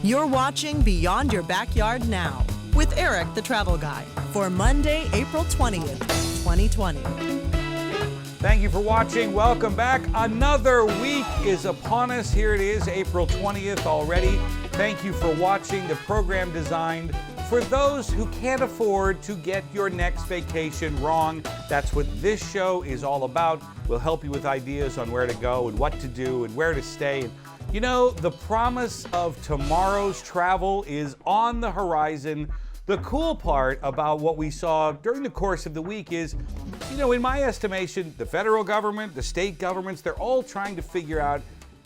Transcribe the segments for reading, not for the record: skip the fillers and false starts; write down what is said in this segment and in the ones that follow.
You're watching Beyond Your Backyard Now with Erik the Travel Guy for Monday, April 20th, 2020. Thank you for watching. Welcome back. Another week is upon us. Here it is, April 20th already. Thank you for watching the program designed for those who can't afford to get your next vacation wrong. That's what this show is all about. We'll help you with ideas on where to go and what to do and where to stay. You know, the promise of tomorrow's travel is on the horizon. The cool part about what we saw during the course of the week is, you know, in my estimation, the federal government, the state governments, they're all trying to figure out,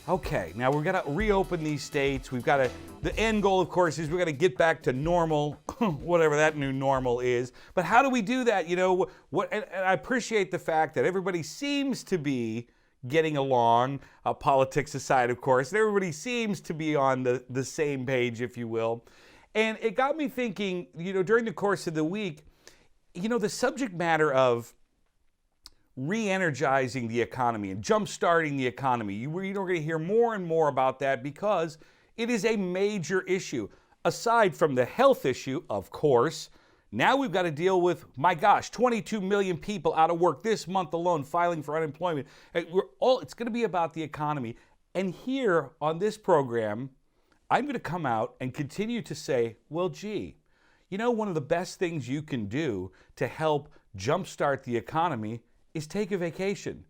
okay, now we're going to reopen these states. We've got to, the end goal, of course, is we're going to get back to normal, whatever that new normal is. But how do we do that? You know, and I appreciate the fact that everybody seems to be getting along, politics aside, of course, and everybody seems to be on the same page, if you will. And it got me thinking, you know, during the course of the week, you know, the subject matter of re-energizing the economy and jump-starting the economy. You're going to hear more and more about that because it is a major issue. Aside from the health issue, of course, now we've got to deal with, my gosh, 22 million people out of work this month alone filing for unemployment. It's going to be about the economy. And here on this program, I'm going to come out and continue to say, well, gee, you know, one of the best things you can do to help jumpstart the economy is take a vacation.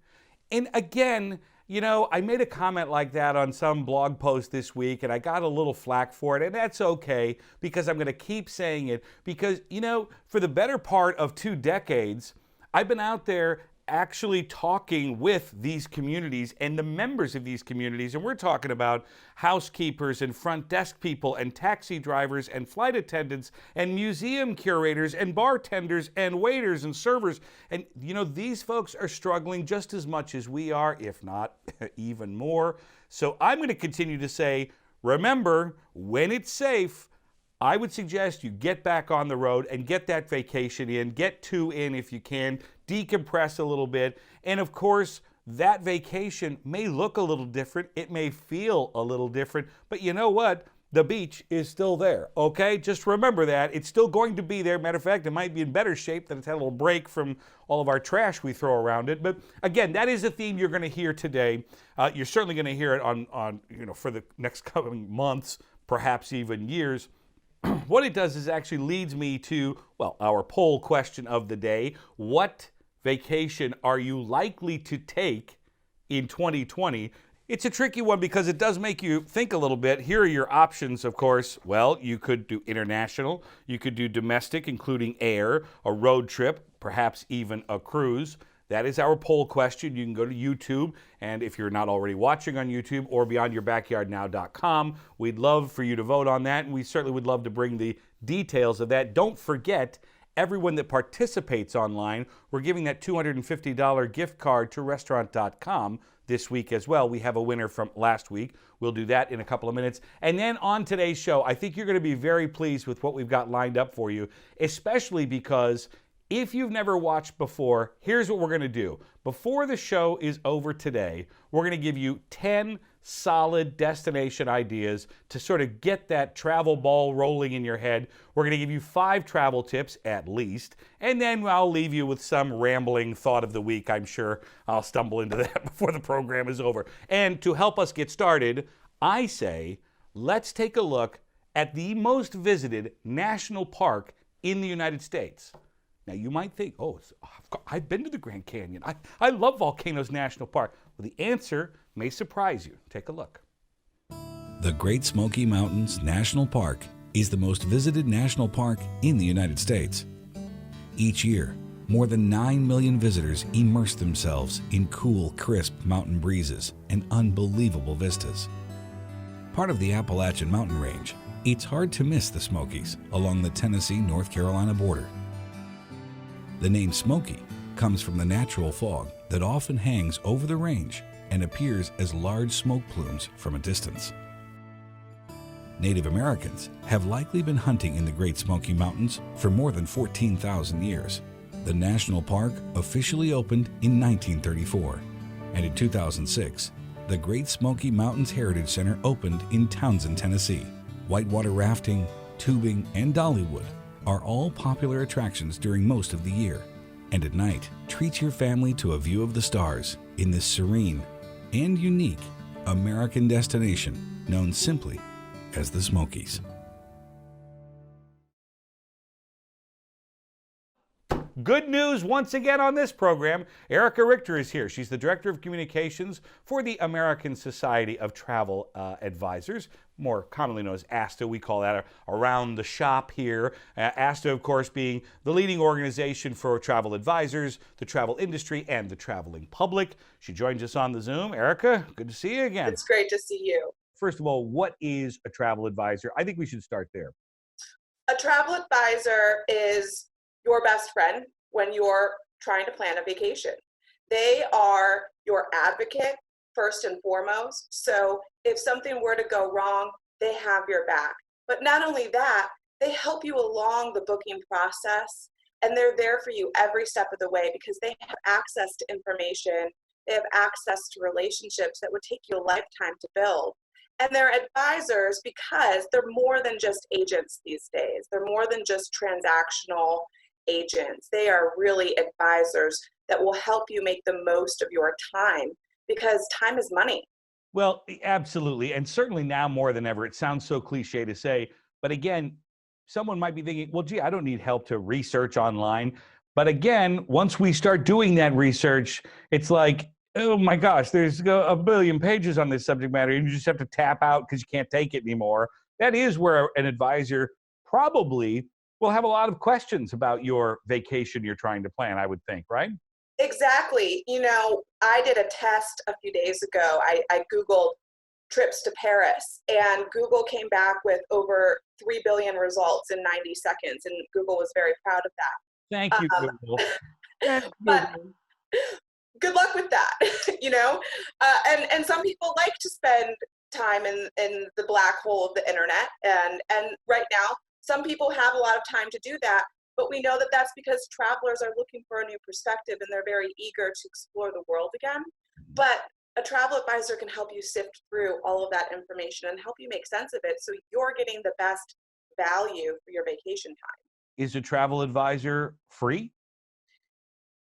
And again, you know, I made a comment like that on some blog post this week, and I got a little flack for it, and that's okay, because I'm going to keep saying it, because, you know, for the better part of 2 decades, I've been out there actually talking with these communities and the members of these communities, and we're talking about housekeepers and front desk people and taxi drivers and flight attendants and museum curators and bartenders and waiters and servers. And you know, these folks are struggling just as much as we are, if not even more. So I'm going to continue to say, remember, when it's safe, I would suggest you get back on the road and get that vacation in, get 2 in if you can, decompress a little bit. And of course, that vacation may look a little different. It may feel a little different, but you know what? The beach is still there, okay? Just remember that. It's still going to be there. Matter of fact, it might be in better shape than it's had a little break from all of our trash we throw around it. But again, that is a theme you're going to hear today. You're certainly going to hear it on you know, for the next coming months, perhaps even years. What it does is actually leads me to, well, our poll question of the day. What vacation are you likely to take in 2020? It's a tricky one because it does make you think a little bit. Here are your options, of course. Well, you could do international, you could do domestic, including air, a road trip, perhaps even a cruise. That is our poll question. You can go to YouTube, and if you're not already watching on YouTube, or beyondyourbackyardnow.com, we'd love for you to vote on that, and we certainly would love to bring the details of that. Don't forget, everyone that participates online, we're giving that $250 gift card to restaurant.com this week as well. We have a winner from last week. We'll do that in a couple of minutes. And then on today's show, I think you're going to be very pleased with what we've got lined up for you, especially because if you've never watched before, here's what we're going to do. Before the show is over today, we're going to give you 10 solid destination ideas to sort of get that travel ball rolling in your head. We're going to give you 5 travel tips at least, and then I'll leave you with some rambling thought of the week. I'm sure I'll stumble into that before the program is over. And to help us get started, I say, let's take a look at the most visited national park in the United States. Now, you might think, oh, I've been to the Grand Canyon. I love Volcanoes National Park. Well, the answer may surprise you. Take a look. The Great Smoky Mountains National Park is the most visited national park in the United States. Each year, more than 9 million visitors immerse themselves in cool, crisp mountain breezes and unbelievable vistas. Part of the Appalachian Mountain Range, it's hard to miss the Smokies along the Tennessee-North Carolina border. The name Smoky comes from the natural fog that often hangs over the range and appears as large smoke plumes from a distance. Native Americans have likely been hunting in the Great Smoky Mountains for more than 14,000 years. The national park officially opened in 1934, and in 2006, the Great Smoky Mountains Heritage Center opened in Townsend, Tennessee, Whitewater rafting, tubing, and Dollywood are all popular attractions during most of the year. And at night, treat your family to a view of the stars in this serene and unique American destination known simply as the Smokies. Good news once again on this program. Erica Richter is here. She's the Director of Communications for the American Society of Travel Advisors, more commonly known as ASTA. We call that around the shop here. ASTA, of course, being the leading organization for travel advisors, the travel industry, and the traveling public. She joins us on the Zoom. Erica, good to see you again. It's great to see you. First of all, what is a travel advisor? I think we should start there. A travel advisor is your best friend when you're trying to plan a vacation. They are your advocate first and foremost. So if something were to go wrong, they have your back. But not only that, they help you along the booking process, and they're there for you every step of the way because they have access to information. They have access to relationships that would take you a lifetime to build. And they're advisors because they're more than just agents these days. They're more than just transactional agents. They are really advisors that will help you make the most of your time because time is money. Well, absolutely. And certainly now more than ever, it sounds so cliche to say, but again, someone might be thinking, well, gee, I don't need help to research online. But again, once we start doing that research, it's like, oh my gosh, there's a billion pages on this subject matter. And you just have to tap out because you can't take it anymore. That is where an advisor probably will have a lot of questions about your vacation you're trying to plan, I would think, right? Exactly. You know, I did a test a few days ago. I Googled trips to Paris, and Google came back with over 3 billion results in 90 seconds, and Google was very proud of that. Thank you, Google. But good luck with that, you know? And some people like to spend time in the black hole of the internet, and right now, some people have a lot of time to do that, but we know that that's because travelers are looking for a new perspective and they're very eager to explore the world again. But a travel advisor can help you sift through all of that information and help you make sense of it so you're getting the best value for your vacation time. Is a travel advisor free?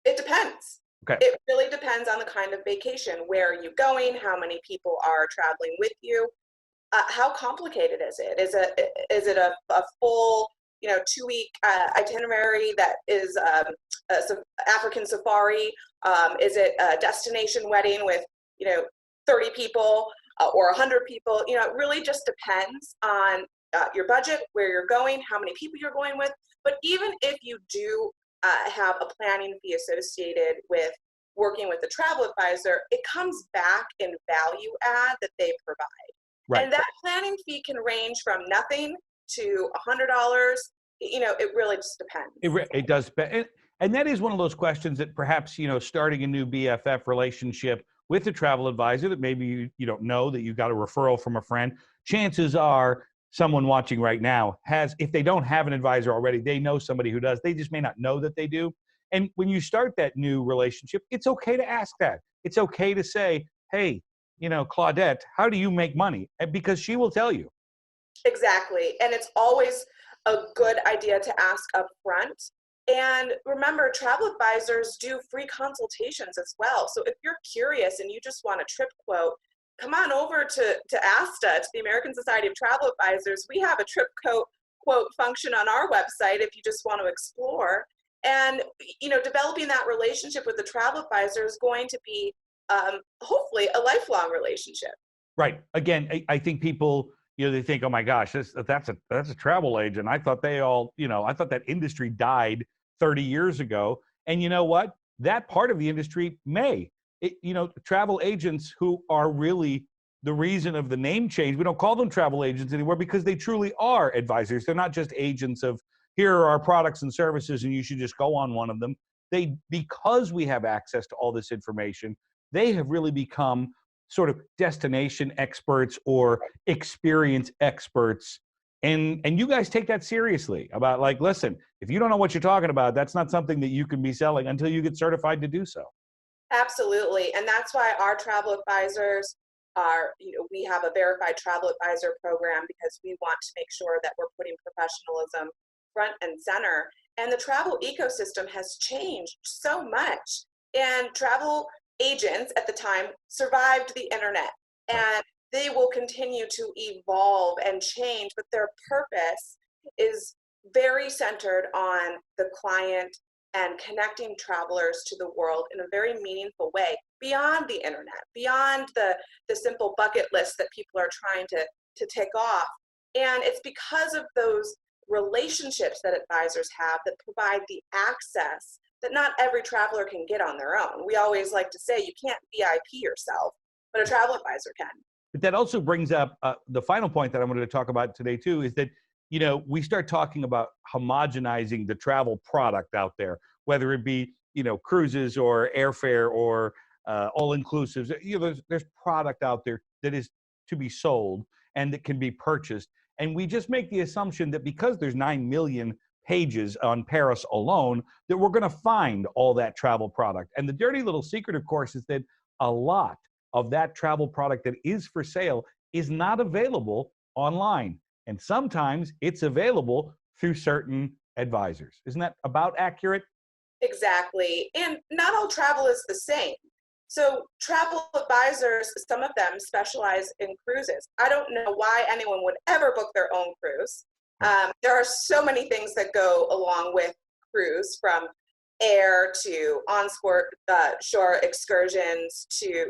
It depends. Okay. It really depends on the kind of vacation. Where are you going? How many people are traveling with you? How complicated is it? Is it a full, 2-week itinerary that is African safari? Is it a destination wedding with 30 people or 100 people? It really just depends on your budget, where you're going, how many people you're going with. But even if you do have a planning fee associated with working with the travel advisor, it comes back in value add that they provide. Right. And that planning fee can range from nothing to $100. It really just depends. It does. And that is one of those questions that perhaps, starting a new BFF relationship with a travel advisor that maybe you don't know, that you got a referral from a friend, chances are someone watching right now has, if they don't have an advisor already, they know somebody who does. They just may not know that they do. And when you start that new relationship, it's okay to ask that. It's okay to say, hey, Claudette, how do you make money? Because she will tell you. Exactly. And it's always a good idea to ask up front. And remember, travel advisors do free consultations as well. So if you're curious and you just want a trip quote, come on over to ASTA, to the American Society of Travel Advisors. We have a trip quote function on our website if you just want to explore. And, developing that relationship with the travel advisor is going to be hopefully a lifelong relationship. Right. Again, I think people, they think, oh my gosh, that's a travel agent. I thought I thought that industry died 30 years ago. And you know what? That part of the industry travel agents who are really the reason of the name change. We don't call them travel agents anymore because they truly are advisors. They're not just agents of, here are our products and services and you should just go on one of them. Because we have access to all this information, they have really become sort of destination experts or experience experts. And you guys take that seriously about listen, if you don't know what you're talking about, that's not something that you can be selling until you get certified to do so. Absolutely. And that's why our travel advisors we have a verified travel advisor program because we want to make sure that we're putting professionalism front and center. And the travel ecosystem has changed so much. And travel agents at the time survived the internet, and they will continue to evolve and change, but their purpose is very centered on the client and connecting travelers to the world in a very meaningful way, beyond the internet, beyond the simple bucket list that people are trying to tick off. And it's because of those relationships that advisors have that provide the access that not every traveler can get on their own. We always like to say you can't VIP yourself, but a travel advisor can. But that also brings up the final point that I wanted to talk about today too, is that, we start talking about homogenizing the travel product out there, whether it be, cruises or airfare or all-inclusives. There's product out there that is to be sold and that can be purchased. And we just make the assumption that because there's 9 million pages on Paris alone, that we're going to find all that travel product. And the dirty little secret, of course, is that a lot of that travel product that is for sale is not available online. And sometimes it's available through certain advisors. Isn't that about accurate? Exactly. And not all travel is the same. So travel advisors, some of them specialize in cruises. I don't know why anyone would ever book their own cruise. There are so many things that go along with cruise, from air to shore excursions to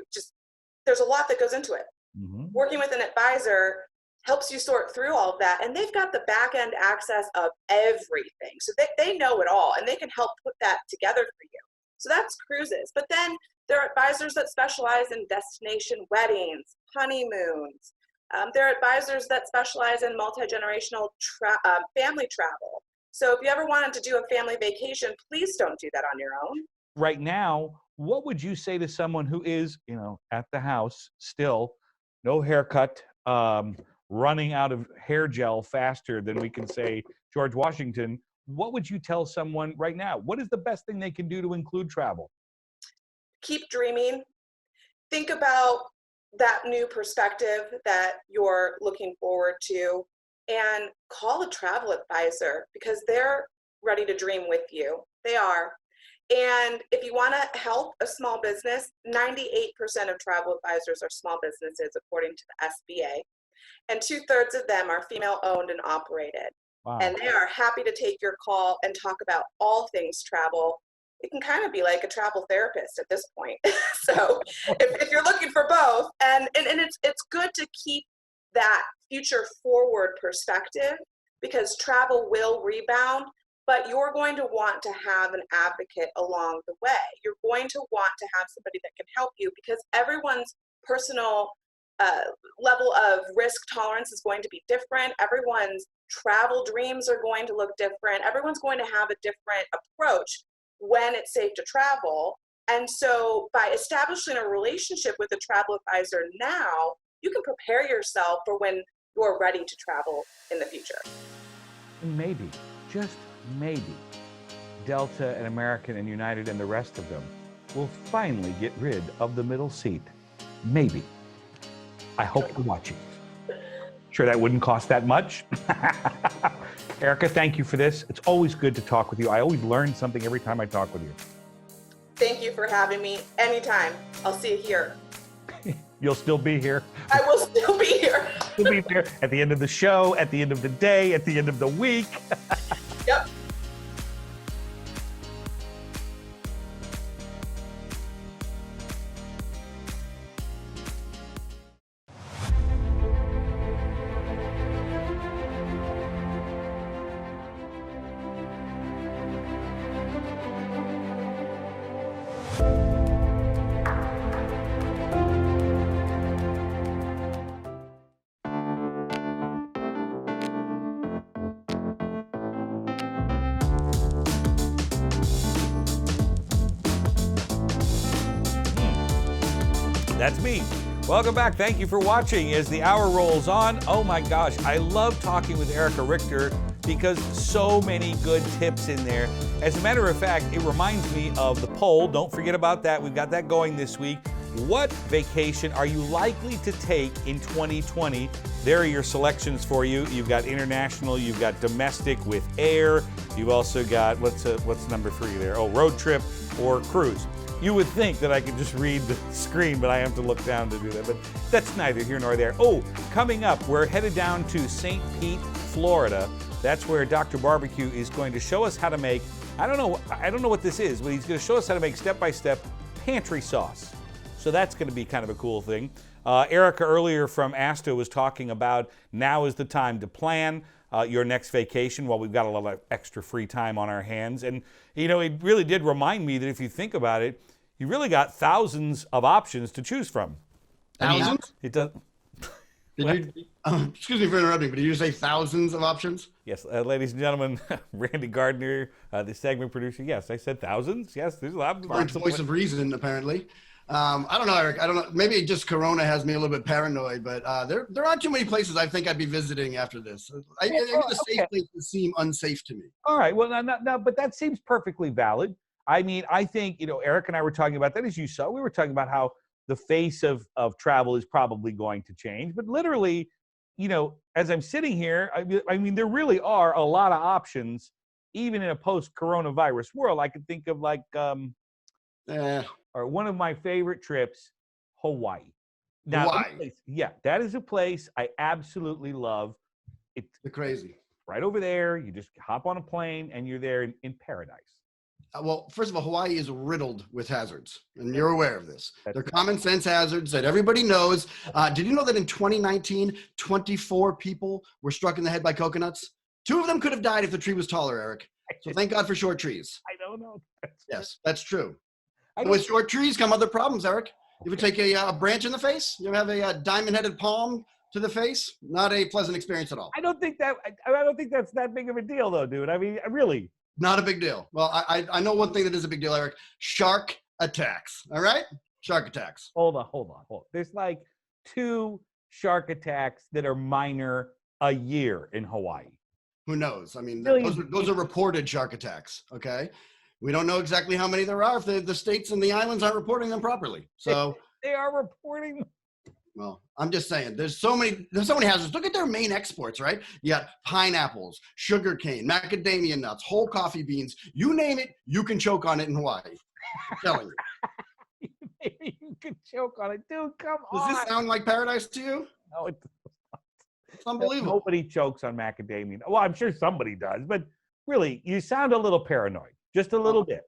there's a lot that goes into it. Mm-hmm. Working with an advisor helps you sort through all of that, and they've got the back end access of everything. So they know it all, and they can help put that together for you. So that's cruises. But then there are advisors that specialize in destination weddings, honeymoons. There are advisors that specialize in multi-generational family travel. So if you ever wanted to do a family vacation, please don't do that on your own. Right now, what would you say to someone who is, at the house still, no haircut, running out of hair gel faster than we can say George Washington? What would you tell someone right now? What is the best thing they can do to include travel? Keep dreaming. Think about that new perspective that you're looking forward to, and call a travel advisor because they're ready to dream with you. They are. And if you want to help a small business, 98% of travel advisors are small businesses, according to the SBA. And 2/3 of them are female owned and operated. Wow. And they are happy to take your call and talk about all things travel. It can kind of be like a travel therapist at this point. So if you're looking for both, and it's good to keep that future forward perspective, because travel will rebound, but you're going to want to have an advocate along the way. You're going to want to have somebody that can help you, because everyone's personal level of risk tolerance is going to be different. Everyone's travel dreams are going to look different. Everyone's going to have a different approach when it's safe to travel. And so by establishing a relationship with a travel advisor now, you can prepare yourself for when you're ready to travel in the future. Maybe, just maybe, Delta and American and United and the rest of them will finally get rid of the middle seat. Maybe. I hope you're watching. Sure that wouldn't cost that much. Erica, thank you for this. It's always good to talk with you. I always learn something every time I talk with you. Thank you for having me. Anytime. I'll see you here. You'll still be here. I will still be here. You'll be here at the end of the show, at the end of the day, at the end of the week. Yep. That's me. Welcome back. Thank you for watching. As the hour rolls on, oh my gosh, I love talking with Erica Richter because so many good tips in there. As a matter of fact, it reminds me of the poll. Don't forget about that. We've got that going this week. What vacation are you likely to take in 2020? There are your selections for you. You've got international, you've got domestic with air, you've also got, what's number 3 there? Oh, road trip or cruise. You would think that I could just read the screen, but I have to look down to do that. But that's neither here nor there. Oh, coming up, we're headed down to St. Pete, Florida. That's where Dr. Barbecue is going to show us how to make, I don't know what this is, but he's going to show us how to make step-by-step pantry sauce. So that's going to be kind of a cool thing. Erica earlier from Asta was talking about now is the time to plan your next vacation while we've got a lot of extra free time on our hands. And, you know, it really did remind me that if you think about it, you really got thousands of options to choose from. Thousands? It does. Excuse me for interrupting, but did you say thousands of options? Yes, ladies and gentlemen, Randy Gardner, the segment producer. Yes, I said thousands. Yes, there's a lot. Large voice of reason, apparently. I don't know, Eric. I don't know. Maybe just Corona has me a little bit paranoid, but there aren't too many places I think I'd be visiting after this. The safe places seem unsafe to me. All right. Well, no, but that seems perfectly valid. I mean, I think, you know, Eric and I were talking about that, as you saw. We were talking about how the face of travel is probably going to change. But literally, you know, as I'm sitting here, I mean, there really are a lot of options, even in a post-coronavirus world. I could think of like, or one of my favorite trips, Hawaii. Now, Hawaii. That is a place I absolutely love. It's crazy. Right over there. You just hop on a plane and you're there in paradise. Well, first of all, Hawaii is riddled with hazards, and you're aware of this. They're common sense hazards that everybody knows. Did you know that in 2019, 24 people were struck in the head by coconuts? 2 of them could have died if the tree was taller, Eric. So thank God for short trees. I don't know. Yes, that's true. With short trees come other problems, Eric. You ever take a branch in the face? You ever have a diamond-headed palm to the face? Not a pleasant experience at all. I don't think that's that big of a deal, though, dude. I mean, really. Not a big deal. Well, I know one thing that is a big deal, Eric. Shark attacks. All right? Shark attacks. Hold on. There's like 2 shark attacks that are minor a year in Hawaii. Who knows? I mean, those are reported shark attacks, okay? We don't know exactly how many there are if the states and the islands aren't reporting them properly. So they are reporting. Well, I'm just saying, there's so many hazards. Look at their main exports, right? You got pineapples, sugarcane, macadamia nuts, whole coffee beans. You name it, you can choke on it in Hawaii. I'm telling you. Maybe you can choke on it, dude. Come on. Does this sound like paradise to you? No, it doesn't. It's unbelievable. Nobody chokes on macadamia. Well, I'm sure somebody does, but really, you sound a little paranoid. Just a little bit.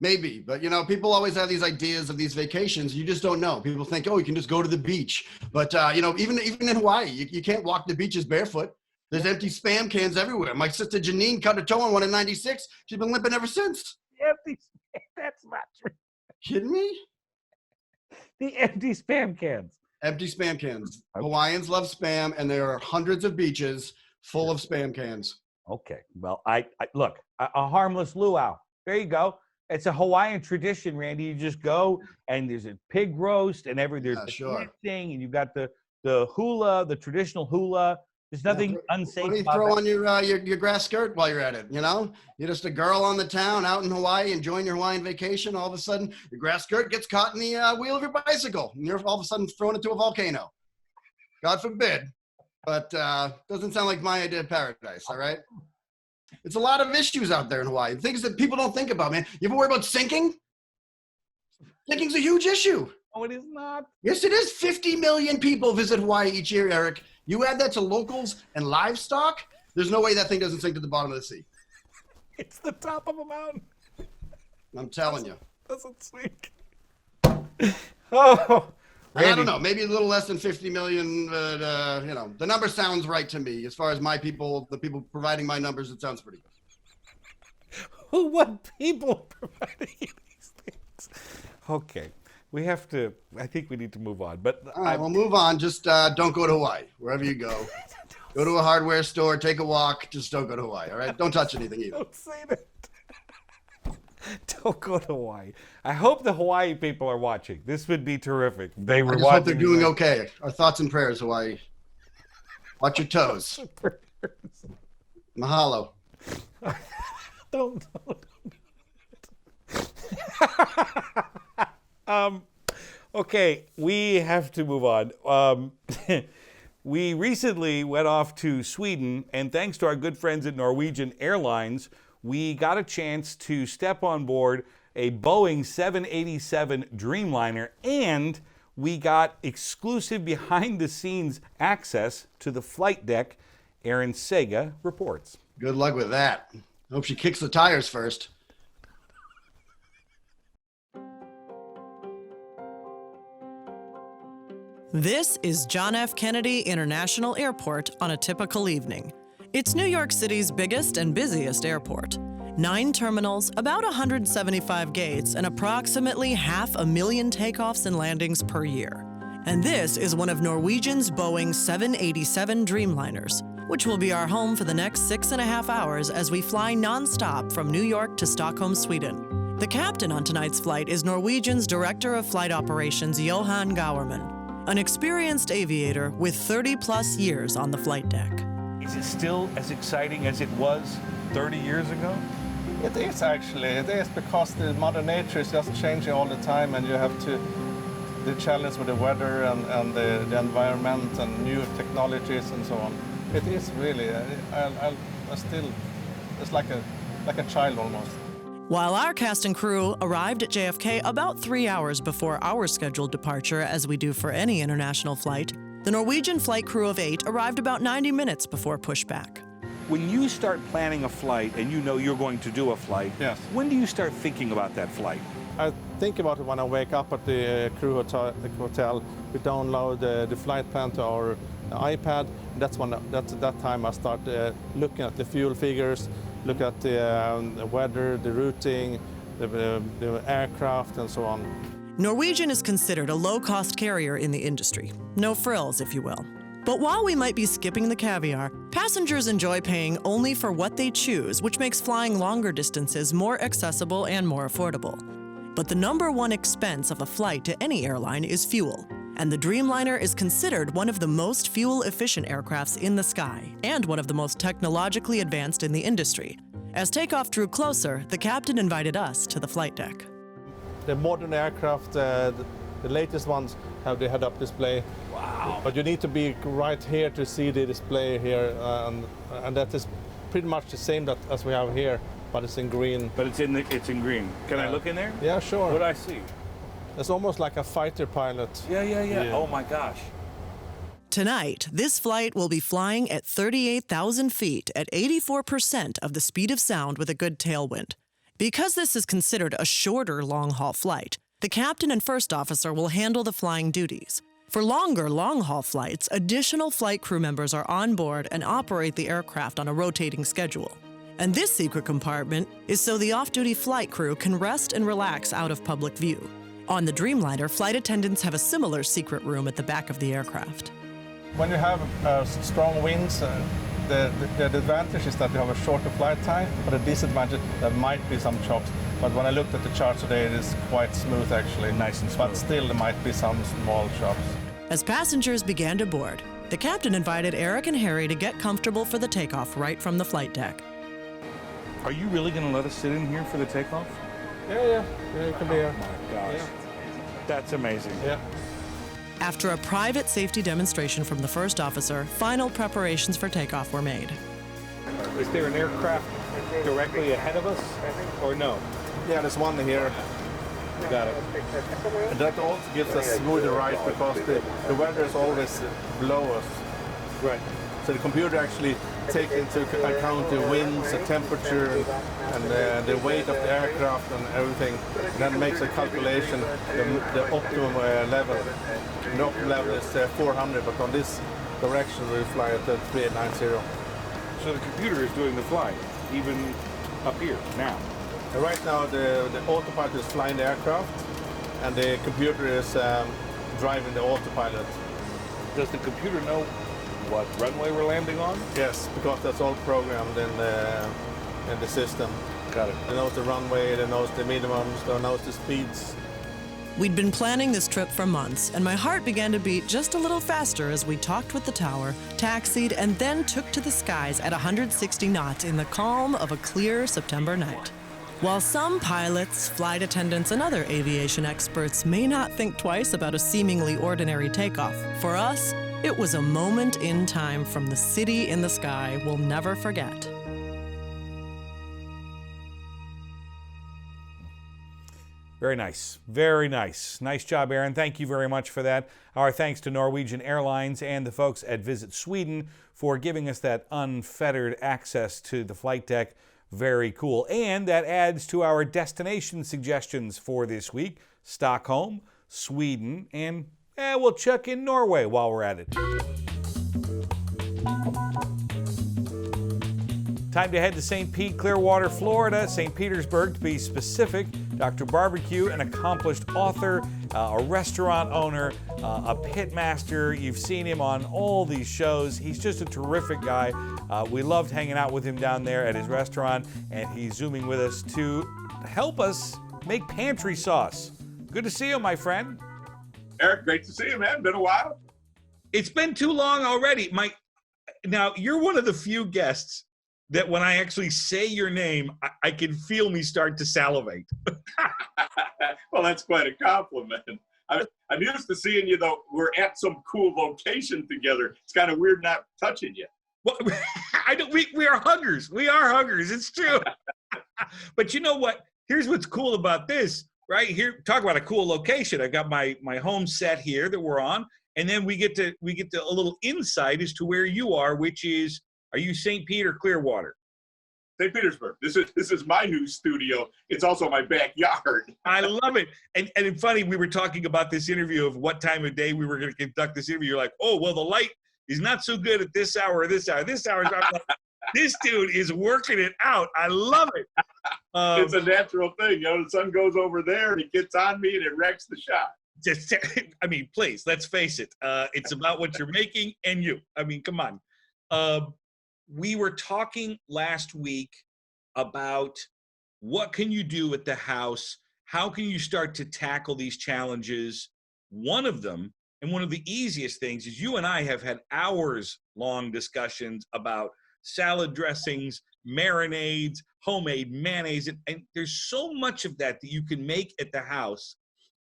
Maybe, but you know, people always have these ideas of these vacations. You just don't know. People think, oh, you can just go to the beach. But you know, even in Hawaii, you can't walk the beaches barefoot. There's empty Spam cans everywhere. My sister Janine cut her toe on one in '96. She's been limping ever since. Empty Spam? That's not true. Kidding me? The empty Spam cans. Empty Spam cans. Okay. Hawaiians love Spam, and there are hundreds of beaches full of Spam cans. Okay. Well, I look, a harmless luau. There you go. It's a Hawaiian tradition, Randy. You just go and there's a pig roast and there's the thing, and you've got the hula, the traditional hula. There's nothing unsafe. What do you throw on your grass skirt while you're at it? You know, you're just a girl on the town out in Hawaii enjoying your Hawaiian vacation. All of a sudden, your grass skirt gets caught in the wheel of your bicycle, and you're all of a sudden thrown into a volcano. God forbid. But doesn't sound like my idea of paradise, all right? It's a lot of issues out there in Hawaii. Things that people don't think about, man. You ever worry about sinking? Sinking's a huge issue. No, it is not. Yes, it is. 50 million people visit Hawaii each year, Eric. You add that to locals and livestock, there's no way that thing doesn't sink to the bottom of the sea. It's the top of a mountain. I'm telling you. Doesn't sink. Oh. Randy. I don't know, maybe a little less than 50 million, but, you know, the number sounds right to me. As far as my people, the people providing my numbers, it sounds pretty good. What people providing these things? Okay, I think we need to move on. But all right, we'll move on. Just don't go to Hawaii, wherever you go. Go to a hardware store, take a walk. Just don't go to Hawaii, all right? Don't touch anything either. Don't say that. Don't go to Hawaii. I hope the Hawaii people are watching. This would be terrific. They were watching. I hope they're doing okay. Our thoughts and prayers, Hawaii. Watch your toes. Mahalo. Don't. Okay, we have to move on. We recently went off to Sweden, and thanks to our good friends at Norwegian Airlines, we got a chance to step on board a Boeing 787 Dreamliner, and we got exclusive behind-the-scenes access to the flight deck. Aaron Sega reports. Good luck with that. Hope she kicks the tires first. This is John F. Kennedy International Airport on a typical evening. It's New York City's biggest and busiest airport. 9 terminals, about 175 gates, and approximately 500,000 takeoffs and landings per year. And this is one of Norwegian's Boeing 787 Dreamliners, which will be our home for the next 6.5 hours as we fly nonstop from New York to Stockholm, Sweden. The captain on tonight's flight is Norwegian's Director of Flight Operations, Johan Gauerman, an experienced aviator with 30-plus years on the flight deck. Is it still as exciting as it was 30 years ago? It is actually. It is because the Mother Nature is just changing all the time, and you have to the challenge with the weather and the environment and new technologies and so on. It is really. I still. It's like a child almost. While our cast and crew arrived at JFK about 3 hours before our scheduled departure, as we do for any international flight, the Norwegian flight crew of 8 arrived about 90 minutes before pushback. When you start planning a flight and you know you're going to do a flight, yes. When do you start thinking about that flight? I think about it when I wake up at the crew hotel. We download the flight plan to our iPad. That's that time I start looking at the fuel figures, look at the weather, the routing, the aircraft, and so on. Norwegian is considered a low-cost carrier in the industry. No frills, if you will. But while we might be skipping the caviar, passengers enjoy paying only for what they choose, which makes flying longer distances more accessible and more affordable. But the #1 expense of a flight to any airline is fuel, and the Dreamliner is considered one of the most fuel-efficient aircrafts in the sky and one of the most technologically advanced in the industry. As takeoff drew closer, the captain invited us to the flight deck. The modern aircraft, the latest ones have the head-up display. Wow. But you need to be right here to see the display here, and that is pretty much the same as we have here, but it's in green. But it's in green. Can I look in there? Yeah, sure. What do I see? It's almost like a fighter pilot. Yeah. Oh my gosh. Tonight, this flight will be flying at 38,000 feet at 84% of the speed of sound with a good tailwind. Because this is considered a shorter long-haul flight, the captain and first officer will handle the flying duties. For longer long-haul flights, additional flight crew members are on board and operate the aircraft on a rotating schedule. And this secret compartment is so the off-duty flight crew can rest and relax out of public view. On the Dreamliner, flight attendants have a similar secret room at the back of the aircraft. When you have strong winds, the advantage is that you have a shorter flight time, but the disadvantage, there might be some chops. But when I looked at the chart today, it is quite smooth actually. Nice and smooth. But still, there might be some small chops. As passengers began to board, the captain invited Eric and Harry to get comfortable for the takeoff right from the flight deck. Are you really going to let us sit in here for the takeoff? Yeah, you can be here. Oh my gosh. Yeah. That's amazing. Yeah. After a private safety demonstration from the first officer, final preparations for takeoff were made. Is there an aircraft directly ahead of us, or no? Yeah, there's one here. Got it. And that also gives us smoother ride because the weather is always below us. Right. So the computer actually takes into account the winds, the temperature, and the weight of the aircraft and everything. And then makes a calculation, the optimum level. And the optimum level is 400, but on this direction we fly at 3890. So the computer is doing the flying, even up here, now. And right now the autopilot is flying the aircraft, and the computer is driving the autopilot. Does the computer know what runway we're landing on? Yes, because that's all programmed in the system. Got it. It knows the runway, it knows the minimums, it knows the speeds. We'd been planning this trip for months, and my heart began to beat just a little faster as we talked with the tower, taxied, and then took to the skies at 160 knots in the calm of a clear September night. While some pilots, flight attendants, and other aviation experts may not think twice about a seemingly ordinary takeoff, for us, it was a moment in time from the city in the sky we'll never forget. Very nice. Very nice. Nice job, Aaron. Thank you very much for that. Our thanks to Norwegian Airlines and the folks at Visit Sweden for giving us that unfettered access to the flight deck. Very cool. And that adds to our destination suggestions for this week. Stockholm, Sweden, and we'll check in Norway while we're at it. Time to head to St. Pete, Clearwater, Florida, St. Petersburg to be specific. Dr. Barbecue, an accomplished author, a restaurant owner, a pit master. You've seen him on all these shows. He's just a terrific guy. We loved hanging out with him down there at his restaurant, and he's zooming with us to help us make pantry sauce. Good to see you, my friend. Eric, great to see you, man. Been a while. It's been too long already. Now, you're one of the few guests that when I actually say your name, I can feel me start to salivate. Well, that's quite a compliment. I'm used to seeing you, though. We're at some cool location together. It's kind of weird not touching you. Well, we are huggers. We are huggers. It's true. But you know what? Here's what's cool about this. Right here, talk about a cool location. I got my home set here that we're on, and then we get to a little insight as to where you are, which is, are you St. Pete or Clearwater? St. Petersburg. This is my new studio. It's also my backyard. I love it. And it's funny, we were talking about this interview of what time of day we were going to conduct this interview. You're like, oh, well, the light is not so good at this hour or this hour. This hour is like, this dude is working it out. I love it. It's a natural thing. You know, the sun goes over there and it gets on me and it wrecks the shot. Please, let's face it. It's about what you're making and you. Come on. We were talking last week about what can you do at the house? How can you start to tackle these challenges? One of them, and one of the easiest things, is you and I have had hours-long discussions about salad dressings, marinades, homemade mayonnaise, and there's so much of that you can make at the house.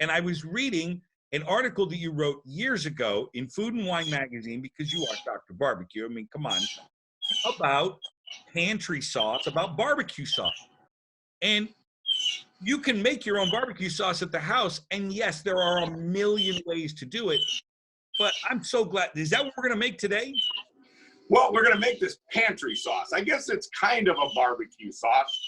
And I was reading an article that you wrote years ago in Food and Wine magazine, because you are Dr. Barbecue. Come on. About pantry sauce, about barbecue sauce. And you can make your own barbecue sauce at the house. And yes, there are a million ways to do it. But I'm so glad. Is that what we're going to make today? Well, we're going to make this pantry sauce. I guess it's kind of a barbecue sauce.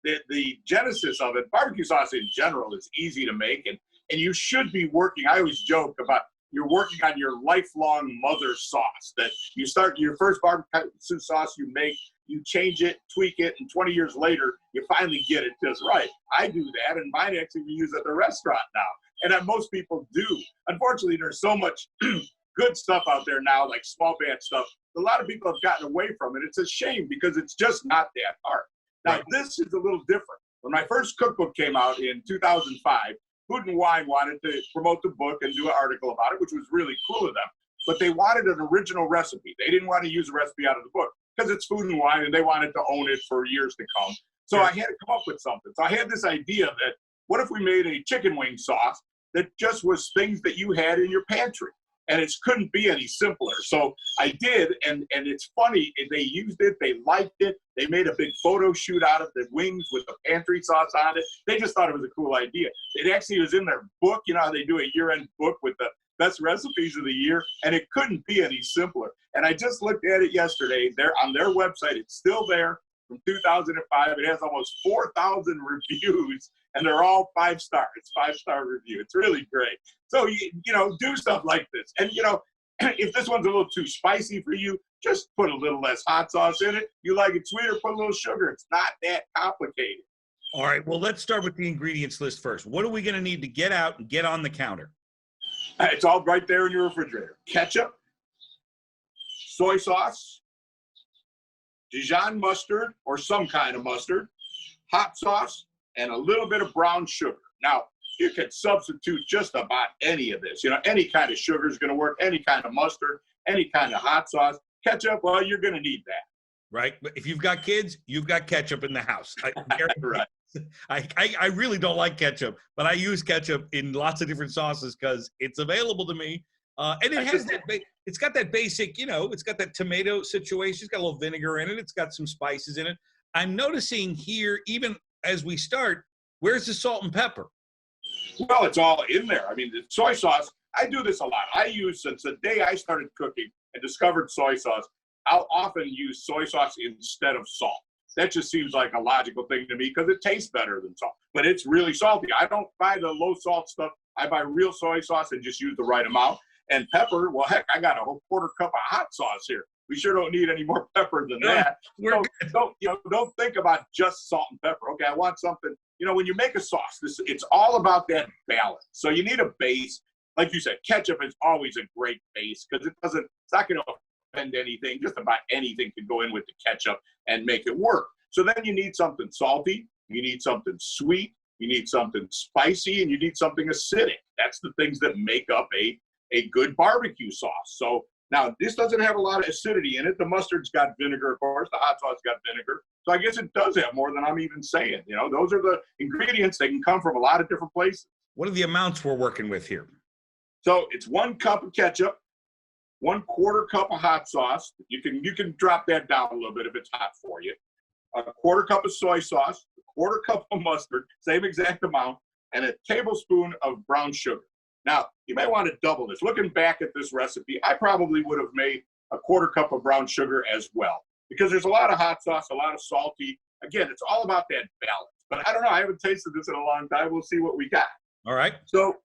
The genesis of it, barbecue sauce in general, is easy to make. And you should be working. I always joke about you're working on your lifelong mother sauce, that you start your first barbecue sauce you make, you change it, tweak it, and 20 years later, you finally get it just right. I do that, and mine actually we use at the restaurant now. And most people do. Unfortunately, there's so much good stuff out there now, like small batch stuff. A lot of people have gotten away from it. It's a shame because it's just not that hard. Now, this is a little different. When my first cookbook came out in 2005, Food and Wine wanted to promote the book and do an article about it, which was really cool of them. But they wanted an original recipe. They didn't want to use a recipe out of the book because it's Food and Wine, and they wanted to own it for years to come. So I had to come up with something. So I had this idea that what if we made a chicken wing sauce that just was things that you had in your pantry? And it couldn't be any simpler. So I did, and it's funny, they used it, they liked it, they made a big photo shoot out of the wings with the pantry sauce on it. They just thought it was a cool idea. It actually was in their book, you know how they do a year-end book with the best recipes of the year, and it couldn't be any simpler. And I just looked at it yesterday. They're on their website. It's still there from 2005. It has almost 4,000 reviews, and they're all 5-star. It's 5-star review. It's really great. So, you know, do stuff like this. And, you know, if this one's a little too spicy for you, just put a little less hot sauce in it. You like it sweeter, put a little sugar. It's not that complicated. All right, well, let's start with the ingredients list first. What are we going to need to get out and get on the counter? It's all right there in your refrigerator. Ketchup, soy sauce, Dijon mustard or some kind of mustard, hot sauce, and a little bit of brown sugar. Now, you can substitute just about any of this. You know, any kind of sugar is going to work, any kind of mustard, any kind of hot sauce. Ketchup, well, you're going to need that. Right? But if you've got kids, you've got ketchup in the house. Right. I really don't like ketchup, but I use ketchup in lots of different sauces because it's available to me. And it has that, it's got that basic, it's got that tomato situation. It's got a little vinegar in it. It's got some spices in it. I'm noticing here, even as we start, where's the salt and pepper? Well, it's all in there. I mean, the soy sauce, I do this a lot. Since the day I started cooking and discovered soy sauce, I'll often use soy sauce instead of salt. That just seems like a logical thing to me because it tastes better than salt. But it's really salty. I don't buy the low salt stuff. I buy real soy sauce and just use the right amount. And pepper, well, heck, I got a whole quarter cup of hot sauce here. We sure don't need any more pepper than that. Don't think about just salt and pepper. Okay, I want something. When you make a sauce, it's all about that balance. So you need a base. Like you said, ketchup is always a great base because it's not going to offend anything. Just about anything can go in with the ketchup and make it work. So then you need something salty, you need something sweet, you need something spicy, and you need something acidic. That's the things that make up a good barbecue sauce. So now this doesn't have a lot of acidity in it. The mustard's got vinegar, of course. The hot sauce got vinegar. So I guess it does have more than I'm even saying. Those are the ingredients. They can come from a lot of different places. What are the amounts we're working with here? So it's 1 cup of ketchup, 1/4 cup of hot sauce. You can drop that down a little bit if it's hot for you. 1/4 cup of soy sauce, 1/4 cup of mustard, same exact amount, and a tablespoon of brown sugar. Now, you may want to double this. Looking back at this recipe, I probably would have made a 1/4 cup of brown sugar as well, because there's a lot of hot sauce, a lot of salty. Again, it's all about that balance. But I don't know. I haven't tasted this in a long time. We'll see what we got. All right. So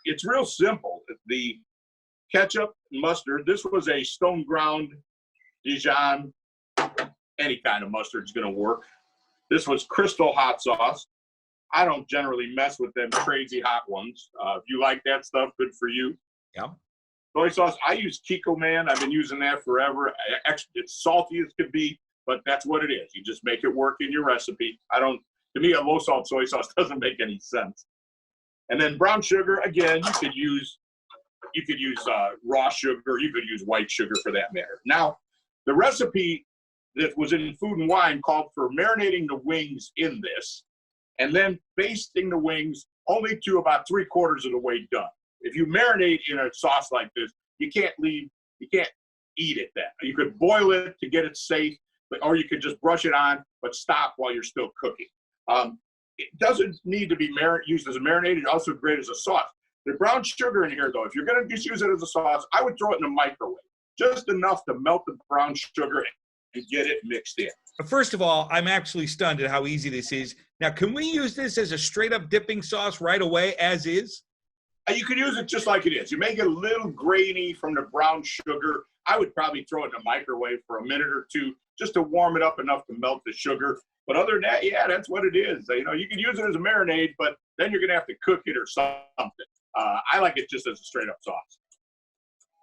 it's real simple. The ketchup and mustard, this was a stone ground Dijon. Any kind of mustard is going to work. This was Crystal hot sauce. I don't generally mess with them crazy hot ones. If you like that stuff, good for you. Yeah. Soy sauce, I use Kiko Man. I've been using that forever. It's salty as could be, but that's what it is. You just make it work in your recipe. To me, a low salt soy sauce doesn't make any sense. And then brown sugar, again, you could use raw sugar. You could use white sugar for that matter. Now, the recipe that was in Food and Wine called for marinating the wings in this, and then basting the wings only to about 3/4 of the way done. If you marinate in a sauce like this, you can't eat it then. You could boil it to get it safe, or you could just brush it on, but stop while you're still cooking. It doesn't need to be used as a marinade. It's also great as a sauce. The brown sugar in here, though, if you're going to just use it as a sauce, I would throw it in the microwave, just enough to melt the brown sugar and get it mixed in. First of all, I'm actually stunned at how easy this is. Now, can we use this as a straight-up dipping sauce right away, as is? You could use it just like it is. You make it a little grainy from the brown sugar. I would probably throw it in the microwave for a minute or two just to warm it up enough to melt the sugar. But other than that, yeah, that's what it is. You can use it as a marinade, but then you're going to have to cook it or something. I like it just as a straight-up sauce.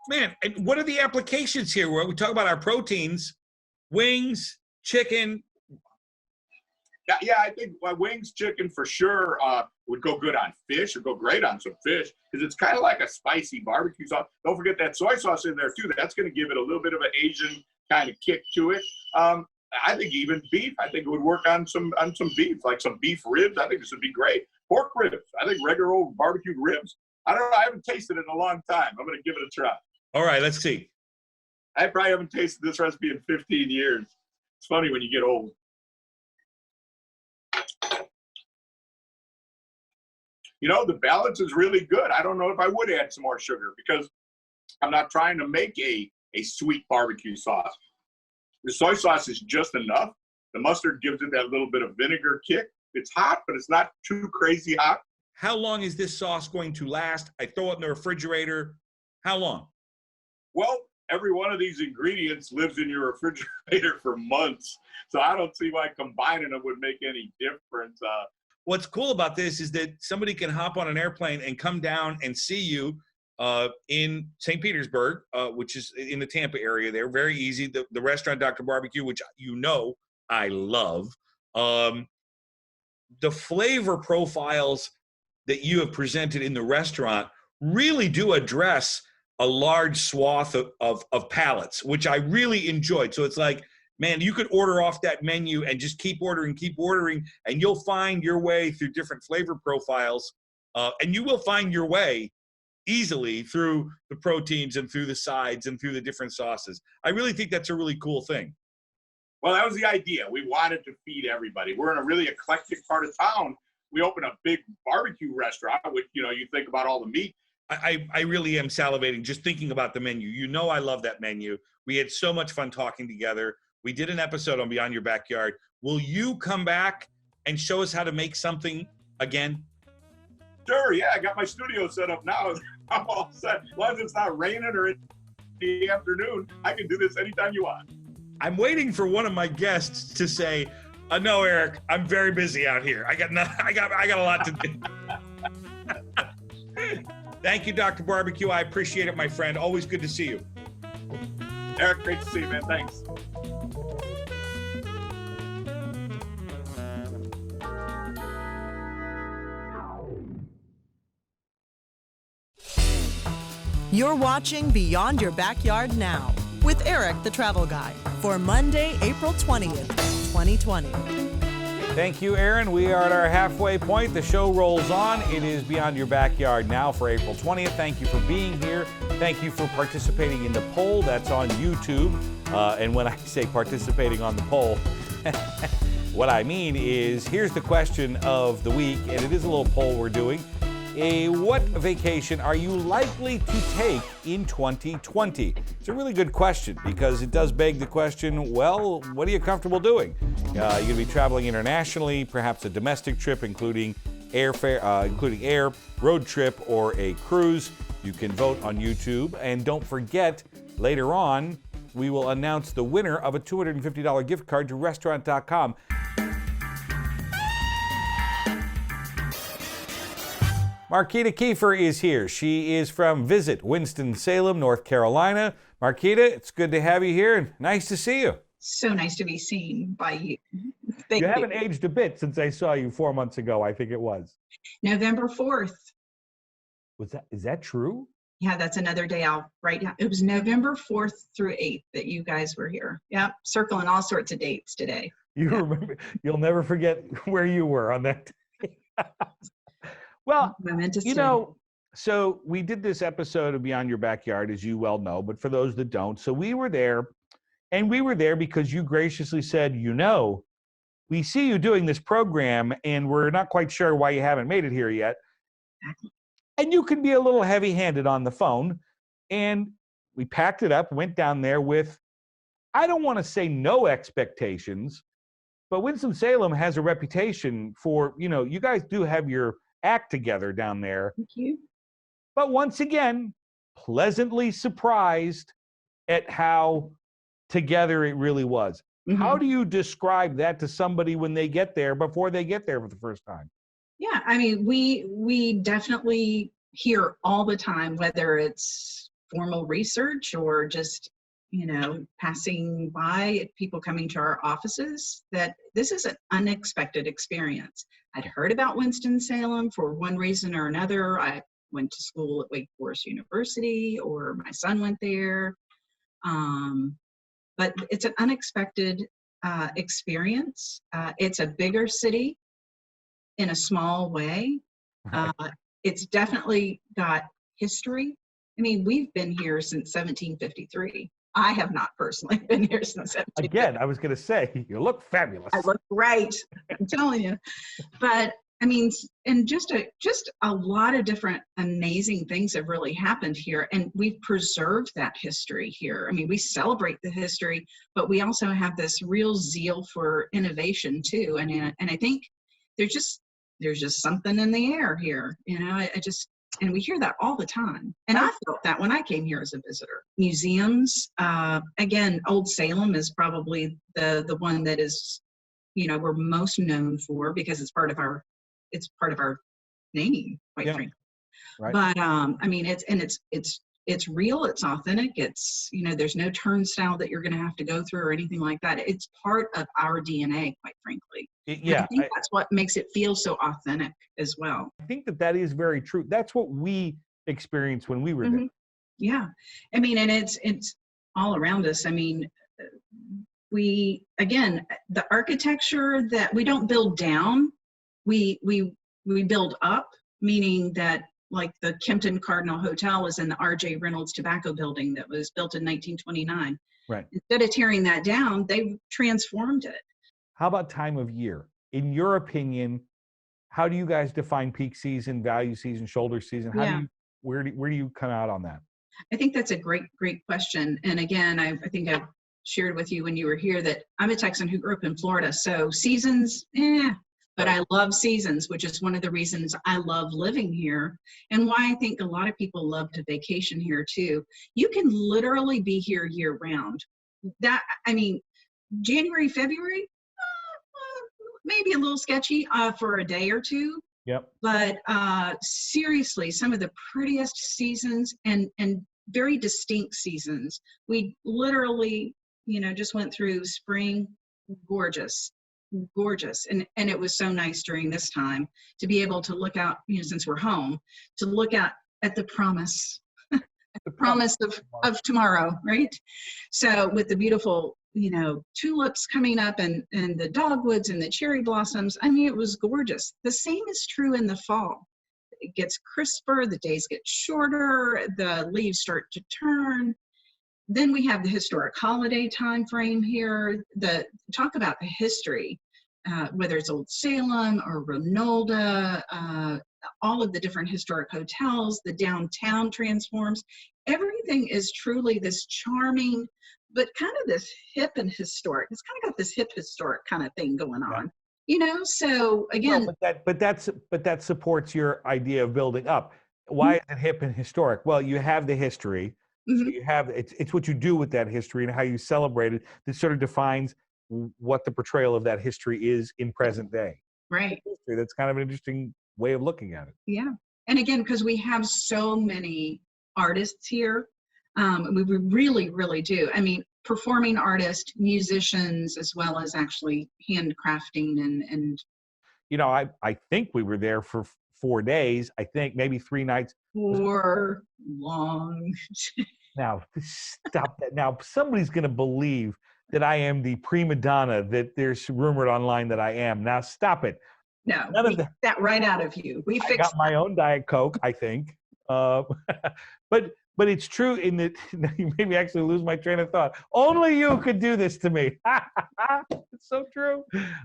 Man, and what are the applications here? Where we talk about our proteins, wings, chicken. Yeah, I think wings, chicken for sure would go good on fish or go great on some fish because it's kind of like a spicy barbecue sauce. Don't forget that soy sauce in there too. That's going to give it a little bit of an Asian kind of kick to it. I think even beef. I think it would work on some beef, like some beef ribs. I think this would be great. Pork ribs. I think regular old barbecued ribs. I don't know. I haven't tasted it in a long time. I'm going to give it a try. All right, let's see. I probably haven't tasted this recipe in 15 years. It's funny when you get old. The balance is really good. I don't know if I would add some more sugar because I'm not trying to make a sweet barbecue sauce. The soy sauce is just enough. The mustard gives it that little bit of vinegar kick. It's hot, but it's not too crazy hot. How long is this sauce going to last? I throw it in the refrigerator. How long? Well, every one of these ingredients lives in your refrigerator for months. So I don't see why combining them would make any difference. What's cool about this is that somebody can hop on an airplane and come down and see you in St. Petersburg, which is in the Tampa area there. Very easy. The restaurant, Dr. Barbecue, which I love. The flavor profiles that you have presented in the restaurant really do address a large swath of palates, which I really enjoyed. So it's like man, you could order off that menu and just keep ordering, and you'll find your way through different flavor profiles. And you will find your way easily through the proteins and through the sides and through the different sauces. I really think that's a really cool thing. Well, that was the idea. We wanted to feed everybody. We're in a really eclectic part of town. We opened a big barbecue restaurant, which, you think about all the meat. I really am salivating just thinking about the menu. I love that menu. We had so much fun talking together. We did an episode on Beyond Your Backyard. Will you come back and show us how to make something again? Sure, yeah. I got my studio set up now. I'm all set. As long as it's not raining or in the afternoon, I can do this anytime you want. I'm waiting for one of my guests to say, no, Erik, I'm very busy out here. I got a lot to do. Thank you, Dr. Barbecue. I appreciate it, my friend. Always good to see you. Erik, great to see you, man. Thanks. You're watching Beyond Your Backyard now with Erik the Travel Guy for Monday, April 20th, 2020. Thank you, Aaron. We are at our halfway point. The show rolls on. It is Beyond Your Backyard now for April 20th. Thank you for being here. Thank you for participating in the poll that's on YouTube. And when I say participating on the poll, what I mean is here's the question of the week, and it is a little poll we're doing. What vacation are you likely to take in 2020? It's a really good question because it does beg the question, well, what are you comfortable doing? You're going to be traveling internationally, perhaps a domestic trip, including air, road trip, or a cruise. You can vote on YouTube. And don't forget, later on, we will announce the winner of a $250 gift card to restaurant.com. Marquita Kiefer is here. She is from Visit Winston-Salem, North Carolina. Marquita, it's good to have you here and nice to see you. So nice to be seen by you. Thank you haven't aged a bit since I saw you 4 months ago, I think it was. November 4th. Is that true? Yeah, that's another day I'll write down. It was November 4th through 8th that you guys were here. Yep, circling all sorts of dates today. Remember, you'll never forget where you were on that day. Well, so we did this episode of Beyond Your Backyard, as you well know, but for those that don't, so we were there, and we were there because you graciously said, we see you doing this program, and we're not quite sure why you haven't made it here yet. Exactly. And you can be a little heavy-handed on the phone, and we packed it up, went down there with, I don't want to say no expectations, but Winston-Salem has a reputation for, you guys do have your act together down there. Thank you. But once again, pleasantly surprised at how together it really was. Mm-hmm. How do you describe that to somebody when they get there, before they get there for the first time? Yeah, I mean, we definitely hear all the time, whether it's formal research or just, passing by, people coming to our offices, that this is an unexpected experience. I'd heard about Winston-Salem for one reason or another. I went to school at Wake Forest University, or my son went there. But it's an unexpected experience. It's a bigger city in a small way. It's definitely got history. I mean, we've been here since 1753. I have not personally been here since 1753. Again, I was going to say, you look fabulous. I look great, I'm telling you. But I mean, and just a lot of different amazing things have really happened here, and we've preserved that history here. I mean, we celebrate the history, but we also have this real zeal for innovation too. And I think there's just something in the air here. And we hear that all the time. And I felt that when I came here as a visitor. Museums, again, Old Salem is probably the one that is, we're most known for, because it's part of our name, quite frankly. Right. But I mean, it's real, it's authentic, it's, there's no turnstile that you're going to have to go through or anything like that. It's part of our DNA, quite frankly. Yeah, I think that's what makes it feel so authentic as well. I think that is very true. That's what we experienced when we were there. Yeah. I mean, and it's all around us. I mean, again, the architecture that we don't build down, we build up, meaning that like the Kempton Cardinal Hotel is in the R.J. Reynolds Tobacco Building that was built in 1929. Right. Instead of tearing that down, they transformed it. How about time of year? In your opinion, how do you guys define peak season, value season, shoulder season? How do you, where do you come out on that? I think that's a great question. And again, I think I've shared with you when you were here that I'm a Texan who grew up in Florida. So seasons, but I love seasons, which is one of the reasons I love living here and why I think a lot of people love to vacation here too. You can literally be here year round. January, February, maybe a little sketchy for a day or two. Yep. But seriously, some of the prettiest seasons and very distinct seasons. We literally, just went through spring, gorgeous. And it was so nice during this time to be able to look out, since we're home, to look out at the promise, the promise of tomorrow, right? So with the beautiful, tulips coming up and the dogwoods and the cherry blossoms, it was gorgeous. The same is true in the fall. It gets crisper, the days get shorter, the leaves start to turn. Then we have the historic holiday time frame here. Talk about the history, whether it's Old Salem or Ronalda, all of the different historic hotels, the downtown transforms. Everything is truly this charming, but kind of this hip and historic. It's kind of got this hip historic kind of thing going on, So again, but that supports your idea of building up. Why is it hip and historic? Well, you have the history. So you have it's what you do with that history and how you celebrate it that sort of defines what the portrayal of that history is in present day. Right. That's kind of an interesting way of looking at it. Yeah. And again, because we have so many artists here, we really, really do. Performing artists, musicians, as well as actually handcrafting and. I think we were there for 4 days. I think maybe 3 nights. 4 long. Now, stop that. Now, somebody's going to believe that I am the prima donna that there's rumored online that I am. Now, stop it. No, we got that right out of you. I got my own Diet Coke, I think. But it's true in that you made me actually lose my train of thought. Only you could do this to me. It's so true.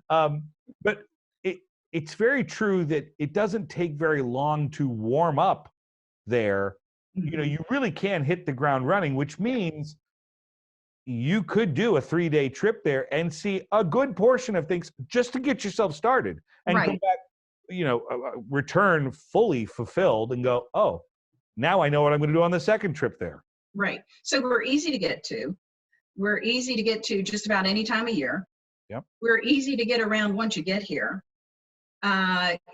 But it's very true that it doesn't take very long to warm up there. You really can hit the ground running, which means you could do a 3-day trip there and see a good portion of things just to get yourself started and come back, return fully fulfilled and go, oh, now I know what I'm going to do on the second trip there. Right. So we're easy to get to. We're easy to get to just about any time of year. Yep. We're easy to get around once you get here.